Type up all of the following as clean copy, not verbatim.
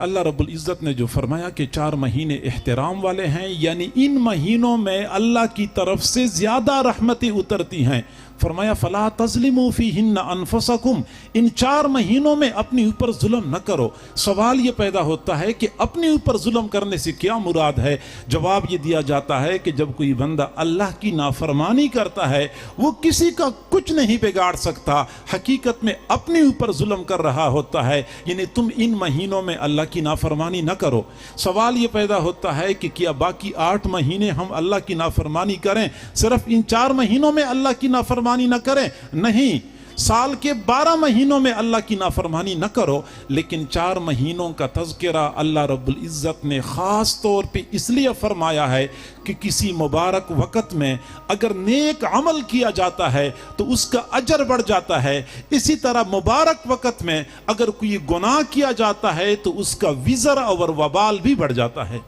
अल्लाह रब्बुल इज़्ज़त ने जो फरमाया कि 4 महीने एहतराम वाले हैं, यानी इन महीनों में अल्लाह की तरफ से ज़्यादा रहमतें उतरती हैं। फरमाया फला तज़लिमू फ़ीहिन्ना अनफुसकुम, इन 4 महीनों में अपने ऊपर जुल्म न करो। सवाल ये पैदा होता है कि अपने ऊपर जुल्म करने से क्या मुराद है? जवाब ये दिया जाता है कि जब कोई बंदा अल्लाह की नाफरमानी करता है वो किसी का कुछ नहीं बिगाड़ सकता, हकीकत में अपने ऊपर जुल्म कर रहा होता है। यानी तुम इन महीनों में अल्लाह की नाफरमानी न करो। सवाल ये पैदा होता है कि क्या बाकी 8 महीने हम अल्लाह की नाफरमानी करें, सिर्फ इन 4 महीनों में अल्लाह की नाफरमानी न करें? नहीं, साल के 12 महीनों में अल्लाह की नाफरमानी न करो, लेकिन 4 महीनों का तज़किरा अल्लाह रब्बुल इज़्ज़त ने ख़ास तौर पे इसलिए फरमाया है कि किसी मुबारक वक़्त में अगर नेक अमल किया जाता है तो उसका अजर बढ़ जाता है। इसी तरह मुबारक वक़्त में अगर कोई गुनाह किया जाता है तो उसका विज़र और वबाल भी बढ़ जाता है।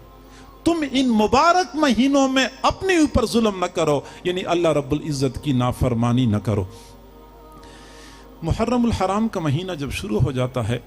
तुम इन मुबारक महीनों में अपने ऊपर जुल्म न करो, यानी अल्लाह रब्बुल इज़्ज़त की नाफरमानी न करो। मुहर्रमुल हराम का महीना जब शुरू हो जाता है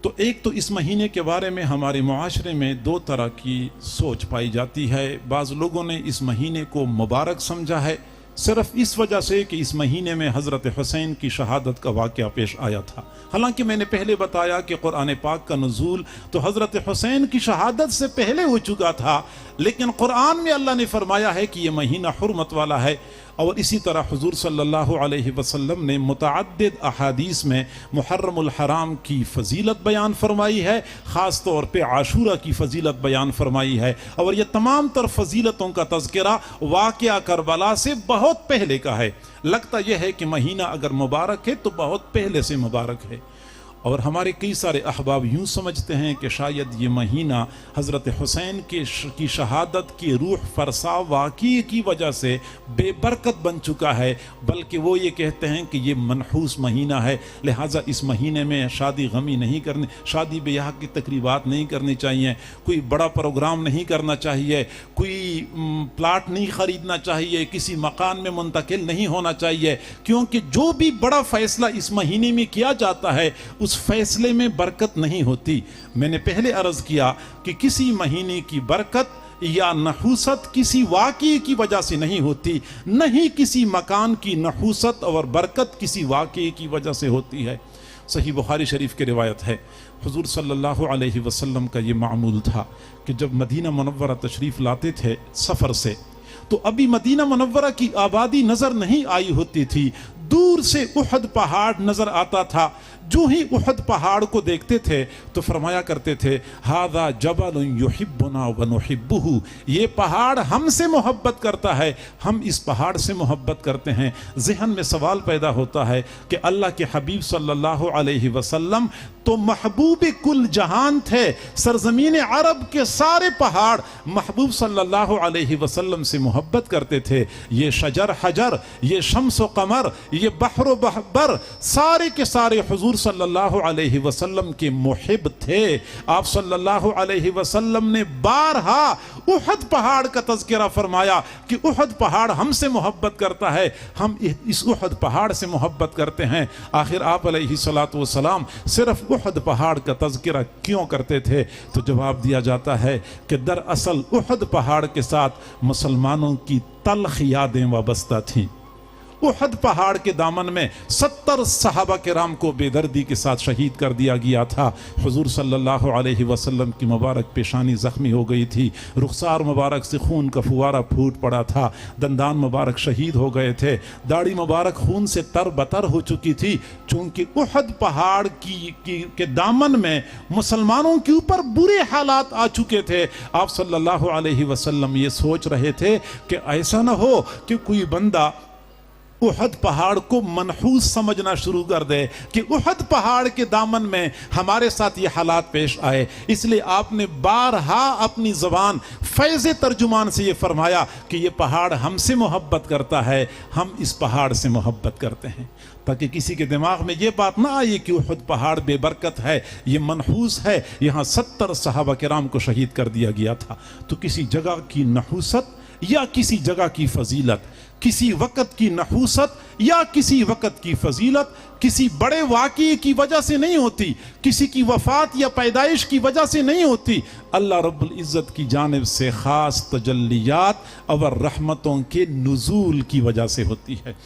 तो एक तो इस महीने के बारे में हमारे मुआशरे में 2 तरह की सोच पाई जाती है। बाज़ लोगों ने इस महीने को मुबारक समझा है सिर्फ इस वजह से कि इस महीने में हज़रत हुसैन की शहादत का वाक़या पेश आया था। हालांकि मैंने पहले बताया कि कुरान पाक का नुज़ूल तो हज़रत हुसैन की शहादत से पहले हो चुका था, लेकिन कुरान में अल्लाह ने फरमाया है कि यह महीना हुर्मत वाला है। और इसी तरह हुज़ूर सल्लल्लाहु अलैहि वसल्लम ने मुतअद्दिद अहादीस में मुहर्रमुल हराम की फ़जीलत बयान फरमाई है, ख़ास तौर पे आशूरा की फ़जीलत बयान फरमाई है। और ये तमाम तर फ़जीलतों का तज़किरा वाक़या करबला से बहुत पहले का है। लगता यह है कि महीना अगर मुबारक है तो बहुत पहले से मुबारक है। और हमारे कई सारे अहबाब यूँ समझते हैं कि शायद ये महीना हज़रत हुसैन की शहादत की रूह फरसा वाक़ई की वजह से बेबरकत बन चुका है, बल्कि वो ये कहते हैं कि ये मनहूस महीना है, लिहाजा इस महीने में शादी गमी नहीं करनी, शादी ब्याह की तकरीबात नहीं करनी चाहिए, कोई बड़ा प्रोग्राम नहीं करना चाहिए, कोई प्लाट नहीं ख़रीदना चाहिए, किसी मकान में मुंतकिल नहीं होना चाहिए, क्योंकि जो भी बड़ा फ़ैसला इस महीने में किया जाता है उस फैसले में बरकत नहीं होती। मैंने पहले अर्ज किया कि किसी महीने की बरकत या नहूसत किसी वाक़ये की वजह से नहीं होती, नहीं किसी मकान की नहूसत और बरकत किसी वाक़ये की वजह से होती है। सही बुखारी शरीफ की रिवायत है, हुज़ूर सल्लल्लाहु अलैहि वसल्लम का ये मामूल था कि जब मदीना मुनव्वरा तशरीफ़ लाते थे सफ़र से, तो अभी मदीना मुनव्वरा की आबादी नज़र नहीं आई होती थी, दूर से उहद पहाड़ नज़र आता था। जो ही उहद पहाड़ को देखते थे तो फरमाया करते थे हाज़ा जबलुन युहिब्बुना व नुहिब्बुहु, ये पहाड़ हमसे मोहब्बत करता है, हम इस पहाड़ से मोहब्बत करते हैं। ज़हन में सवाल पैदा होता है कि अल्लाह के हबीब सल्लल्लाहु अलैहि वसल्लम तो महबूब कुल जहान थे, सरज़मीन अरब के सारे पहाड़ महबूब सल्लल्लाहु अलैहि वसल्लम से मोहब्बत करते थे। ये शजर हजर, ये शम्स व कमर, ये बहर बहबर, सारे के सारे हुज़ूर सल्लल्लाहु अलैहि वसल्लम के मुहिब थे। आप सल्लल्लाहु अलैहि वसल्लम ने बारहा उहद पहाड़ का तज़किरा फरमाया कि उहद पहाड़ हमसे मोहब्बत करता है, हम इस उहद पहाड़ से मोहब्बत करते हैं। आखिर आप अलैहिस्सलातु वस्सलाम सिर्फ उहद पहाड़ का तज़किरा क्यों करते थे? तो जवाब दिया जाता है कि दरअसल उहद पहाड़ के साथ मुसलमानों की तल्ख़ यादें वाबस्ता थीं। उहद पहाड़ के दामन में 70 सहाबा किराम को बेदर्दी के साथ शहीद कर दिया गया था। हुज़ूर सल्लल्लाहु अलैहि वसल्लम की मुबारक पेशानी ज़ख्मी हो गई थी, रुखसार मुबारक से खून का फुवारा फूट पड़ा था, दंदान मुबारक शहीद हो गए थे, दाढ़ी मुबारक खून से तरबतर हो चुकी थी। चूँकि उहद पहाड़ के दामन में मुसलमानों के ऊपर बुरे हालात आ चुके थे, आप सल्लल्लाहु अलैहि वसल्लम ये सोच रहे थे कि ऐसा न हो कि कोई बंदा उहद पहाड़ को मनहूस समझना शुरू कर दे कि उहद पहाड़ के दामन में हमारे साथ ये हालात पेश आए। इसलिए आपने बारहा अपनी ज़बान फैज़ तर्जुमान से ये फरमाया कि ये पहाड़ हमसे मोहब्बत करता है, हम इस पहाड़ से मोहब्बत करते हैं, ताकि किसी के दिमाग में ये बात ना आए कि उहद पहाड़ बेबरकत है, ये मनहूस है, यहाँ 70 सहाबा किराम को शहीद कर दिया गया था। तो किसी जगह की नहूसत या किसी जगह की फजीलत किसी वक़्त की नहूसत या किसी वक़्त की फजीलत किसी बड़े वाक़ये की वजह से नहीं होती, किसी की वफ़ात या पैदाइश की वजह से नहीं होती। अल्लाह रब्बुल इज़्ज़त की जानिब से ख़ास तजल्लियात और रहमतों के नुज़ूल की वजह से होती है।